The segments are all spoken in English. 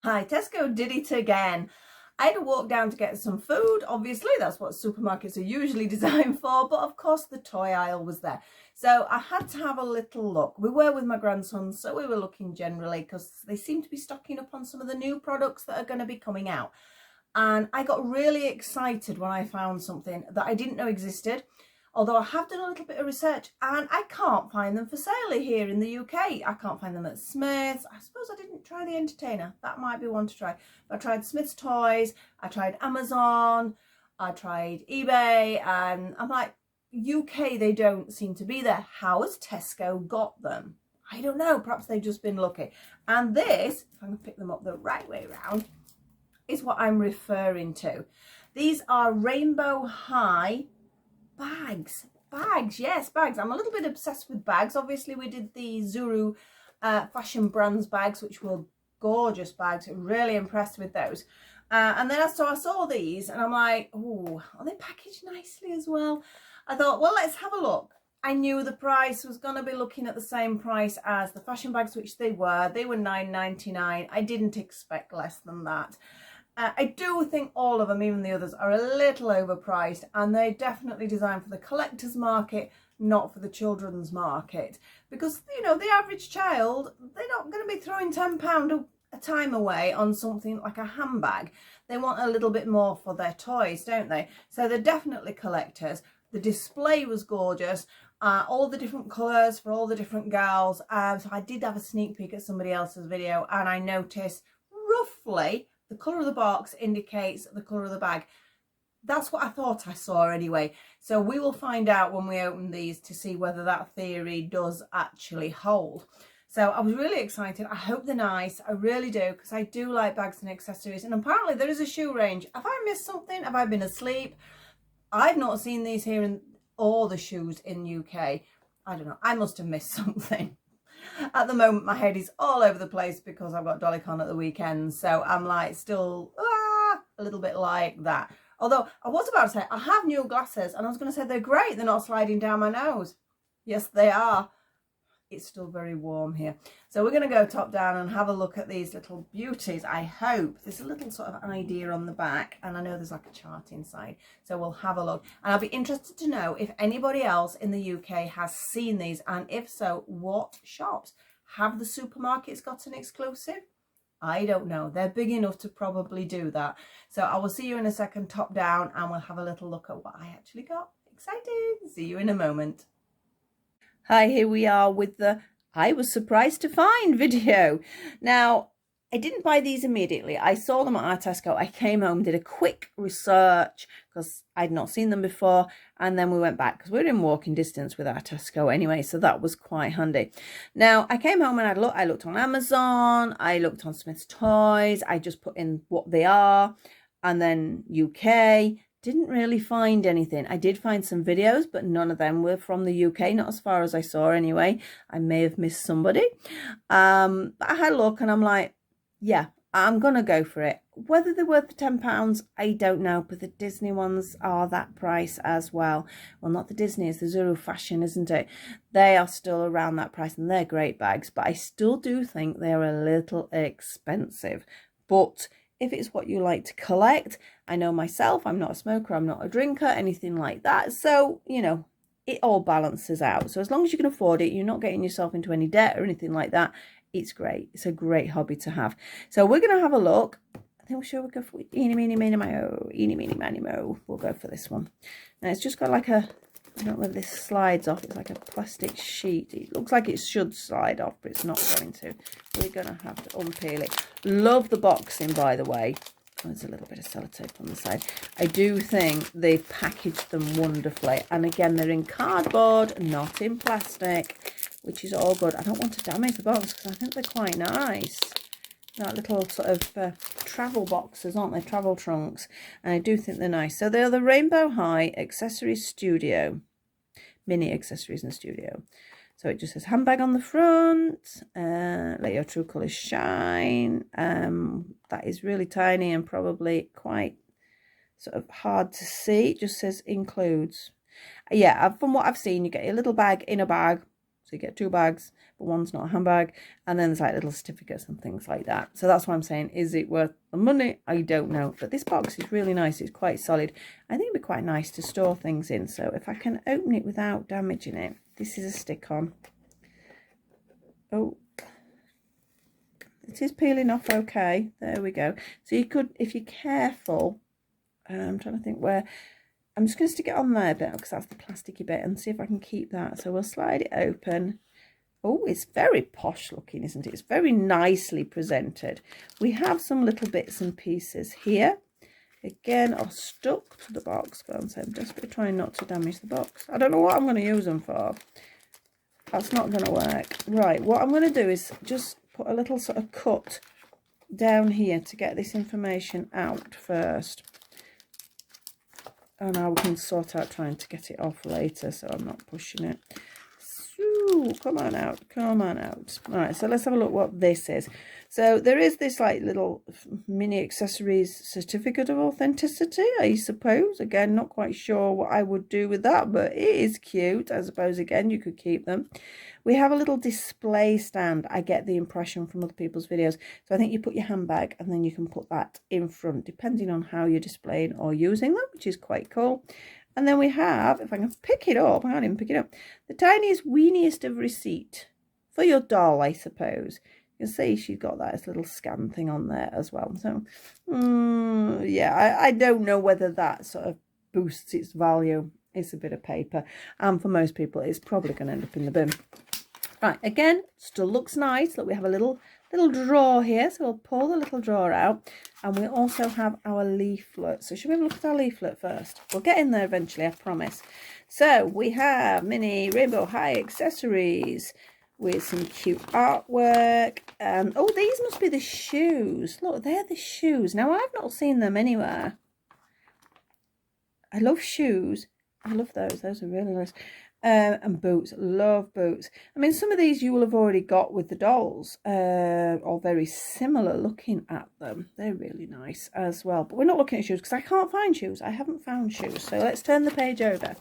Hi, Tesco did it again. I had to walk down to get some food. Obviously, that's what supermarkets are usually designed for, but of course the toy aisle was there. So I had to have a little look. We were with my grandson, so we were looking generally because they seem to be stocking up on some of the new products that are going to be coming out. And I got really excited when I found something that I didn't know existed. Although I have done a little bit of research and I can't find them for sale here in the UK. I can't find them at Smith's. I suppose I didn't try the Entertainer. That might be one to try. I tried Smith's Toys, I tried Amazon, I tried eBay, and I'm like, UK, they don't seem to be there. How has Tesco got them? I don't know. Perhaps they've just been lucky. And this, if I can pick them up the right way around, is what I'm referring to. These are rainbow high bags, yes, bags. I'm a little bit obsessed with bags. Obviously we did the Zuru fashion brands bags, which were gorgeous bags. Really impressed with those. And then I saw these and I'm like, oh, are they packaged nicely as well? I thought, well, let's have a look. I knew the price was going to be looking at the same price as the fashion bags, which they were. They were $9.99. I didn't expect less than that. I do think all of them, even the others, are a little overpriced, and they're definitely designed for the collector's market, not for the children's market. Because, you know, the average child, they're not going to be throwing £10 a time away on something like a handbag. They want a little bit more for their toys, don't they? So they're definitely collectors. The display was gorgeous. All the different colours for all the different gals. So I did have a sneak peek at somebody else's video, and I noticed roughly the colour of the box indicates the colour of the bag. That's what I thought I saw anyway. So we will find out when we open these to see whether that theory does actually hold. So I was really excited. I hope they're nice. I really do, because I do like bags and accessories. And apparently there is a shoe range. Have I missed something? Have I been asleep? I've not seen these here in all the shoes in UK. I don't know. I must have missed something. At the moment, my head is all over the place because I've got Dollycon at the weekend. So I'm like still a little bit like that. Although I was about to say, I have new glasses and I was going to say they're great. They're not sliding down my nose. Yes, they are. It's still very warm here. So we're going to go top down and have a look at these little beauties. I hope there's a little sort of idea on the back, and I know there's like a chart inside. So we'll have a look. And I'll be interested to know if anybody else in the UK has seen these, and if so, what shops. Have the supermarkets got an exclusive? I don't know. They're big enough to probably do that. So I will see you in a second top down, and we'll have a little look at what I actually got. Excited. See you in a moment. Hi, here we are with the I was surprised to find video. Now, I didn't buy these immediately. I saw them at our Tesco. I came home, did a quick research because I'd not seen them before, and then we went back because we're in walking distance with our Tesco anyway, so that was quite handy. Now, I came home and I looked on Amazon, I looked on Smith's Toys, I just put in what they are, and then UK. Didn't really find anything. I did find some videos, but none of them were from the UK, not as far as I saw anyway. I may have missed somebody. But I had a look and I'm like, yeah, I'm going to go for it. Whether they're worth the £10, I don't know, but the Disney ones are that price as well. Well, not the Disney, it's the Zuru Fashion, isn't it? They are still around that price and they're great bags, but I still do think they're a little expensive. But if it's what you like to collect, I know myself, I'm not a smoker, I'm not a drinker, anything like that. So, you know, it all balances out. So as long as you can afford it, you're not getting yourself into any debt or anything like that, it's great. It's a great hobby to have. So we're going to have a look. I think we'll go for eeny, meeny, miny, mo. Eeny, meeny, miny, mo. We'll go for this one. Now it's just got like a, I don't know whether this slides off. It's like a plastic sheet. It looks like it should slide off, but it's not going to. We're going to have to unpeel it. Love the boxing, by the way. Oh, there's a little bit of sellotape on the side. I do think they've packaged them wonderfully. And again, they're in cardboard, not in plastic, which is all good. I don't want to damage the box because I think they're quite nice. That little sort of travel boxes, aren't they? Travel trunks. And I do think they're nice. So they're the Rainbow High Accessories Studio. Mini accessories in the studio. So it just says handbag on the front. Let your true colours shine. That is really tiny and probably quite sort of hard to see. It just says includes. Yeah, from what I've seen, you get a little bag in a bag. So you get two bags. but one's not a handbag. And then there's like little certificates and things like that. So that's why I'm saying, is it worth the money? I don't know. But this box is really nice. It's quite solid. I think it'd be quite nice to store things in. So if I can open it without damaging it, this is a stick-on. Oh, it is peeling off okay. There we go. So you could, if you're careful, I'm trying to think where, I'm just going to stick it on there a bit because that's the plasticky bit, and see if I can keep that. So we'll slide it open. Oh, it's very posh looking, isn't it? It's very nicely presented. We have some little bits and pieces here. Again, are stuck to the box, but I'm desperately trying not to damage the box. I don't know what I'm going to use them for. That's not going to work. Right, what I'm going to do is just put a little sort of cut down here to get this information out first. And I can sort out trying to get it off later, so I'm not pushing it. So, come on out, come on out. All right, so let's have a look what this is. So there is this like little mini accessories certificate of authenticity, I suppose. Again, not quite sure what I would do with that, but it is cute. I suppose, again, you could keep them. We have a little display stand. I get the impression from other people's videos. So I think you put your handbag and then you can put that in front, depending on how you're displaying or using them, which is quite cool. And then we have, if I can pick it up, I can't even pick it up, the tiniest, weeniest of receipt for your doll, I suppose. You can see she's got that little scan thing on there as well. So, yeah, I don't know whether that sort of boosts its value. It's a bit of paper. And for most people, it's probably going to end up in the bin. Right, again, still looks nice. Look, we have a little drawer here. So we'll pull the little drawer out. And we also have our leaflet. So should we have a look at our leaflet first? We'll get in there eventually, I promise. So we have mini rainbow high accessories with some cute artwork. Oh, these must be the shoes. Look, they're the shoes. Now, I've not seen them anywhere. I love shoes. I love those. Those are really nice. And boots. Love boots. I mean, some of these you will have already got with the dolls, or very similar looking at them. They're really nice as well. But we're not looking at shoes because I can't find shoes. I haven't found shoes. So let's turn the page over.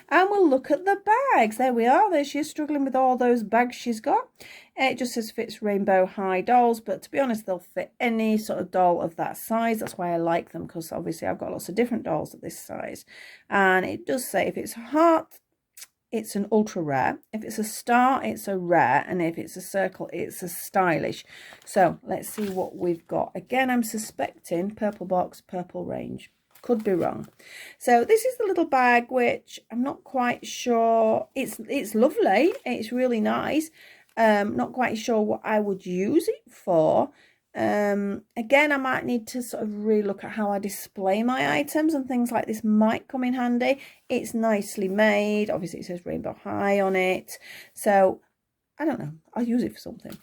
And we'll look at the bags. There we are. There she is, struggling with all those bags she's got. It just says fits rainbow high dolls. But to be honest, they'll fit any sort of doll of that size. That's why I like them, because obviously I've got lots of different dolls of this size. And it does say if it's a heart, it's an ultra rare. If it's a star, it's a rare. And if it's a circle, it's a stylish. So let's see what we've got. Again, I'm suspecting purple box, purple range. Could be wrong. So this is the little bag, which I'm not quite sure. It's lovely. It's really nice. Not quite sure what I would use it for. Again, I might need to sort of really look at how I display my items, and things like this might come in handy. It's nicely made. Obviously, it says Rainbow High on it. So I don't know. I'll use it for something.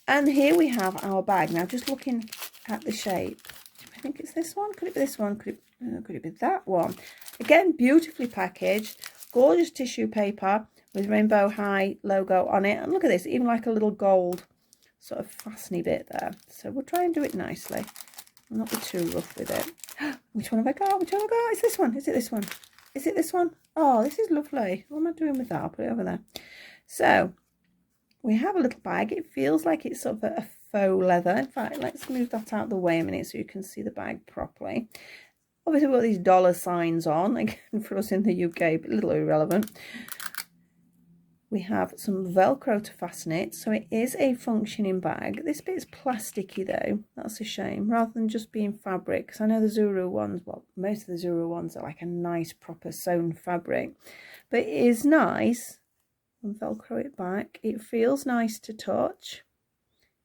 And here we have our bag. Now, just looking at the shape, I think it's this one. Could it be this one? Could it be that one? Again, beautifully packaged, gorgeous tissue paper with Rainbow High logo on it. And look at this, even like a little gold sort of fastening bit there. So we'll try and do it nicely. I'll not be too rough with it. Which one have I got? Which one have I got? It's this one. Is it this one? Is it this one? Oh, this is lovely. What am I doing with that? I'll put it over there. So we have a little bag. It feels like it's sort of a faux leather. In fact, let's move that out of the way a minute so you can see the bag properly. Obviously, we've got these dollar signs on, again, for us in the UK, but a little irrelevant. We have some Velcro to fasten it, so it is a functioning bag. This bit's plasticky though, that's a shame, rather than just being fabric, because I know the Zuru ones, well, most of the Zuru ones are like a nice proper sewn fabric, but it is nice. And Velcro it back. It feels nice to touch.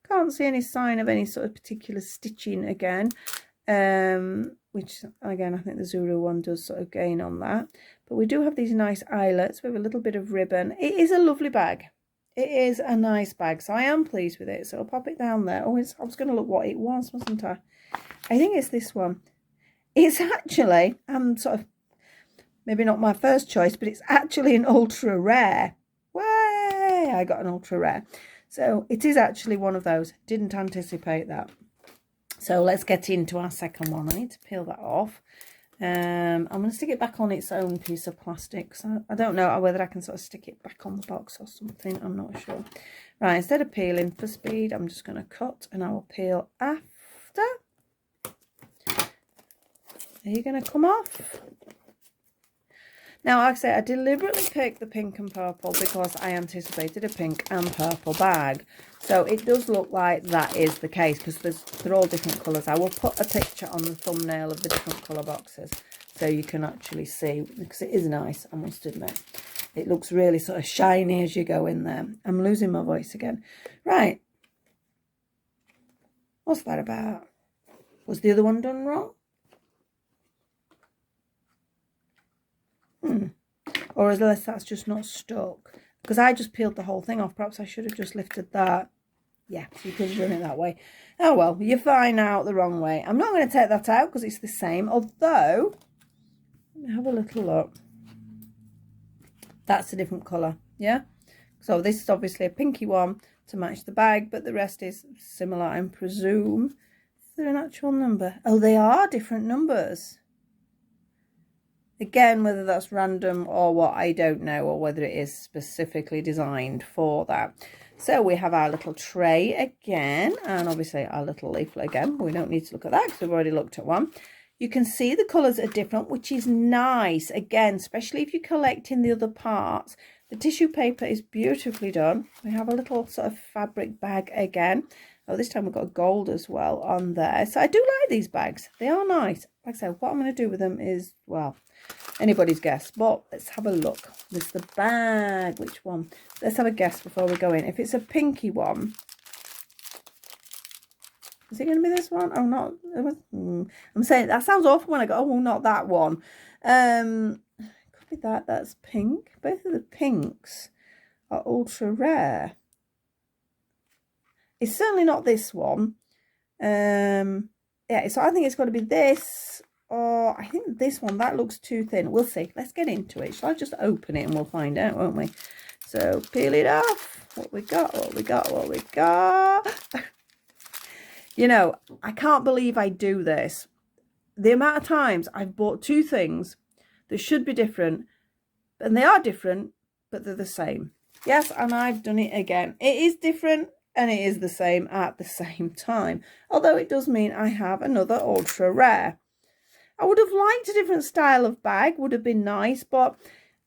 Can't see any sign of any sort of particular stitching again, which again I think the Zuru one does sort of gain on that. But we do have these nice eyelets with a little bit of ribbon. It is a lovely bag. It is a nice bag, so I am pleased with it. So I'll pop it down there. Oh, I was going to look what it was, wasn't I? I think it's this one. It's actually, sort of, maybe not my first choice, but it's actually an ultra rare. Way! I got an ultra rare. So it is actually one of those. Didn't anticipate that. So let's get into our second one. I need to peel that off. I'm going to stick it back on its own piece of plastic. So I don't know whether I can sort of stick it back on the box or something. I'm not sure. Right, instead of peeling for speed, I'm just going to cut and I will peel after. Are you going to come off? Now, like I say, I deliberately picked the pink and purple because I anticipated a pink and purple bag. So it does look like that is the case because they're all different colours. I will put a picture on the thumbnail of the different colour boxes so you can actually see, because it is nice, I must admit. It looks really sort of shiny as you go in there. I'm losing my voice again. Right. What's that about? Was the other one done wrong? Or unless that's just not stuck. Because I just peeled the whole thing off. Perhaps I should have just lifted that. Yeah, so you could have done it that way. Oh well, you're fine out the wrong way. I'm not going to take that out because it's the same. Although, let me have a little look. That's a different colour, yeah? So this is obviously a pinky one to match the bag, but the rest is similar, I presume. Is there an actual number? Oh, they are different numbers. Again, whether that's random or what, I don't know, or whether it is specifically designed for that. So we have our little tray again, and obviously our little leaflet again. We don't need to look at that because we've already looked at one. You can see the colours are different, which is nice. Again, especially if you're collecting the other parts. The tissue paper is beautifully done. We have a little sort of fabric bag again. Oh, this time we've got gold as well on there. So I do like these bags. They are nice. Like I said, what I'm going to do with them is, well, anybody's guess. But let's have a look. There's the bag. Which one? Let's have a guess before we go in. If it's a pinky one, is it going to be this one? Oh, not. I'm saying that sounds awful when I go, oh, not that one. Could be that. That's pink. Both of the pinks are ultra rare. It's certainly not this one. Yeah, so I think it's got to be this, or I think this one. That looks too thin. We'll see. Let's get into it. Shall I just open it and we'll find out, won't we? So peel it off. What we got, what we got, what we got. You know, I can't believe I do this. The amount of times I've bought two things that should be different, and they are different, but they're the same. Yes, and I've done it again. It is different and it is the same at the same time. Although it does mean I have another ultra rare. I would have liked a different style of bag, would have been nice, but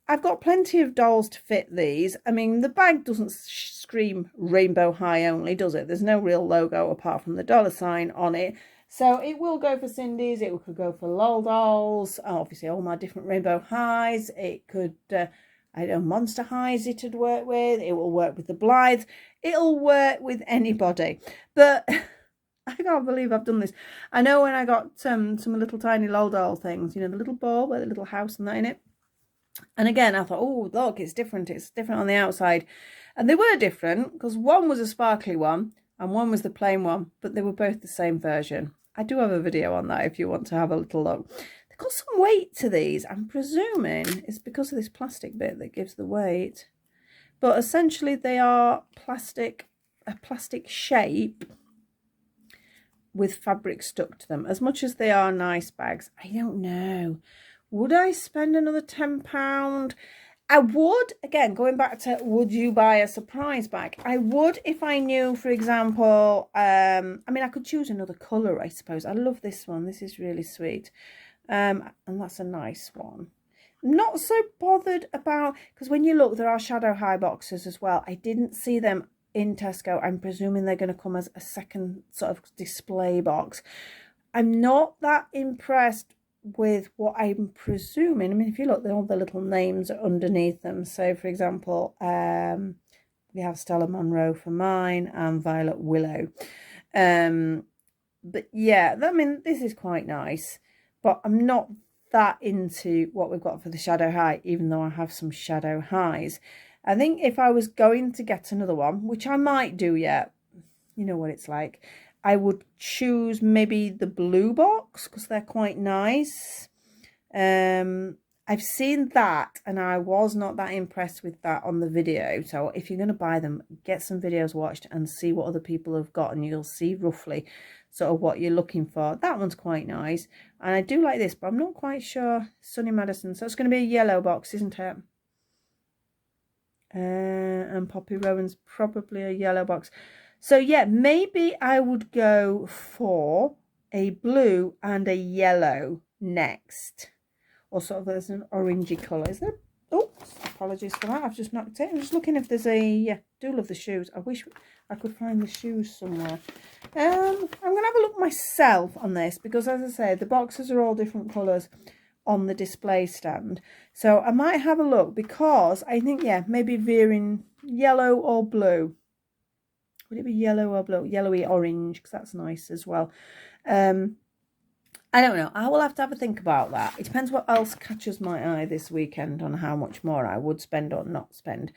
I've got plenty of dolls to fit these. I mean, the bag doesn't scream rainbow high only, does it? There's no real logo apart from the $sign on it. So it will go for Cindy's, it could go for Lol dolls, obviously all my different rainbow highs. It could, I don't know, Monster Highs it'd work with. It will work with the Blythes. It'll work with anybody. But I can't believe I've done this. I know when I got some little tiny Lol doll things, you know, the little ball with the little house and that in it. And again, I thought, oh, look, it's different. It's different on the outside. And they were different because one was a sparkly one and one was the plain one, but they were both the same version. I do have a video on that if you want to have a little look. They've got some weight to these. I'm presuming it's because of this plastic bit that gives the weight. But essentially they are plastic, a plastic shape with fabric stuck to them. As much as they are nice bags, I don't know. Would I spend another £10? I would. Again, going back to would you buy a surprise bag? I would if I knew, for example, I mean, I could choose another colour, I suppose. I love this one. This is really sweet. And that's a nice one. Not so bothered about, because when you look, there are shadow high boxes as well. I didn't see them in Tesco. I'm presuming they're going to come as a second sort of display box. I'm not that impressed with what I'm presuming. I mean, if you look, all the little names are underneath them. So, for example, we have Stella Monroe for mine and Violet Willow. But yeah, I mean, this is quite nice. But I'm not that into what we've got for the shadow high, even though I have some shadow highs. I think if I was going to get another one, which I might do yet, you know what it's like, I would choose maybe the blue box because they're quite nice. And I've seen that and I was not that impressed with that on the video. So if you're going to buy them, get some videos watched and see what other people have got, and you'll see roughly sort of what you're looking for. That one's quite nice. And I do like this, but I'm not quite sure. Sunny Madison. So it's going to be a yellow box, isn't it? And Poppy Rowan's probably a yellow box. So yeah, maybe I would go for a blue and a yellow next. Or sort of there's an orangey colour, is there? Oh, apologies for that. I've just knocked it. I'm just looking if there's a, yeah, do love the shoes. I wish I could find the shoes somewhere. I'm going to have a look myself on this because, as I say, the boxes are all different colours on the display stand. So I might have a look because I think, yeah, maybe veering yellow or blue. Would it be yellow or blue? Yellowy orange, because that's nice as well. I don't know. I will have to have a think about that. It depends what else catches my eye this weekend on how much more I would spend or not spend.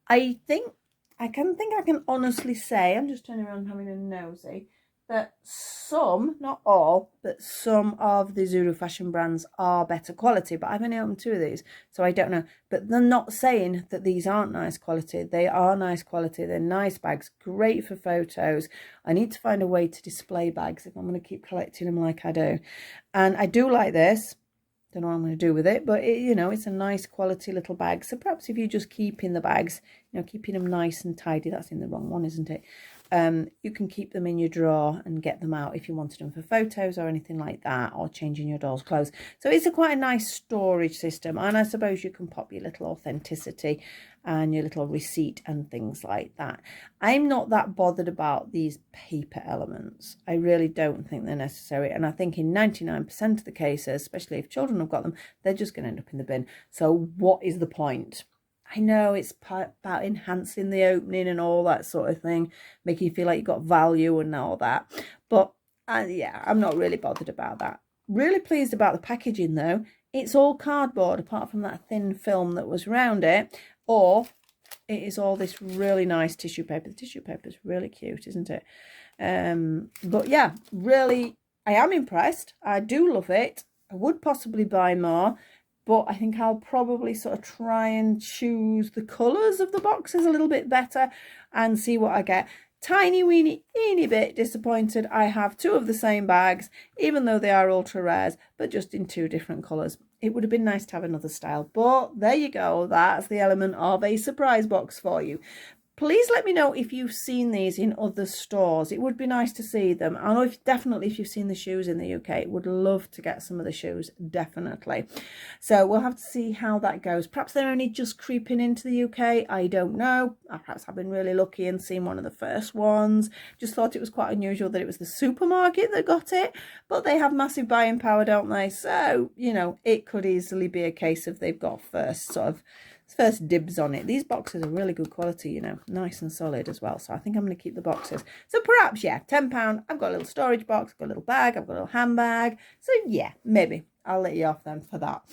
I can honestly say, I'm just turning around having a nosy, that some, not all, but some of the Zuru fashion brands are better quality. But I've only opened 2 of these, so I don't know. But they're not saying that these aren't nice quality. They are nice quality. They're nice bags, great for photos. I need to find a way to display bags if I'm going to keep collecting them like I do. And I do like this. Don't know what I'm going to do with it, but you know, it's a nice quality little bag. So perhaps if you just keep in the bags, you know, keeping them nice and tidy. That's in the wrong one, isn't it? You can keep them in your drawer and get them out if you wanted them for photos or anything like that, or changing your doll's clothes. So it's quite a nice storage system, and I suppose you can pop your little authenticity and your little receipt and things like that. I'm not that bothered about these paper elements. I really don't think they're necessary, and I think in 99% of the cases, especially if children have got them, they're just going to end up in the bin. So what is the point? I know it's about enhancing the opening and all that sort of thing, making you feel like you've got value and all that. But yeah, I'm not really bothered about that. Really pleased about the packaging though. It's all cardboard apart from that thin film that was around it, or it is all this really nice tissue paper. The tissue paper is really cute, isn't it? But yeah, really, I am impressed. I do love it. I would possibly buy more. But I think I'll probably sort of try and choose the colours of the boxes a little bit better and see what I get. Tiny weeny bit disappointed I have 2 of the same bags, even though they are ultra rares, but just in 2 different colours. It would have been nice to have another style, but there you go. That's the element of a surprise box for you. Please let me know if you've seen these in other stores. It would be nice to see them. I know definitely if you've seen the shoes in the UK, would love to get some of the shoes, definitely. So we'll have to see how that goes. Perhaps they're only just creeping into the UK. I don't know. Perhaps I've been really lucky and seen one of the first ones. Just thought it was quite unusual that it was the supermarket that got it. But they have massive buying power, don't they? So, you know, it could easily be a case of they've got first dibs on it. These boxes are really good quality, you know, nice and solid as well. So I think I'm going to keep the boxes. So perhaps, yeah, £10. I've got a little storage box, I've got a little bag, I've got a little handbag. So yeah, maybe I'll let you off then for that.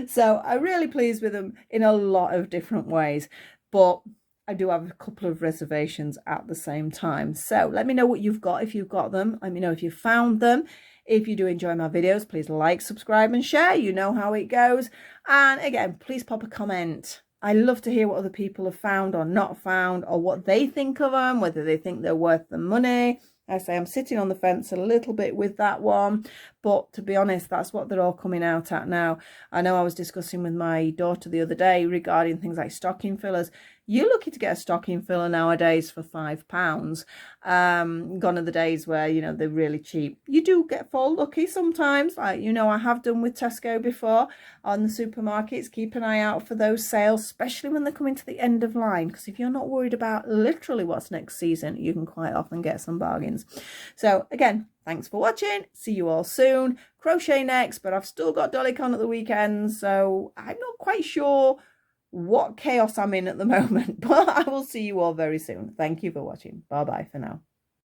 So I'm really pleased with them in a lot of different ways, but I do have a couple of reservations at the same time. So let me know what you've got if you've got them. Let me know if you found them. If you do enjoy my videos, please like, subscribe and share. You know how it goes. And again, please pop a comment. I love to hear what other people have found or not found, or what they think of them, whether they think they're worth the money. I say I'm sitting on the fence a little bit with that one, but to be honest, that's what they're all coming out at now. I know I was discussing with my daughter the other day regarding things like stocking fillers. You're lucky to get a stocking filler nowadays for £5. Gone are the days where, you know, they're really cheap. You do fall lucky sometimes, like, you know, I have done with Tesco before on the supermarkets. Keep an eye out for those sales, especially when they're coming to the end of line, because if you're not worried about literally what's next season, you can quite often get some bargains. So again, thanks for watching. See you all soon. Crochet next, but I've still got Dollycon at the weekend, so I'm not quite sure what chaos I'm in at the moment, but I will see you all very soon. Thank you for watching. Bye bye for now.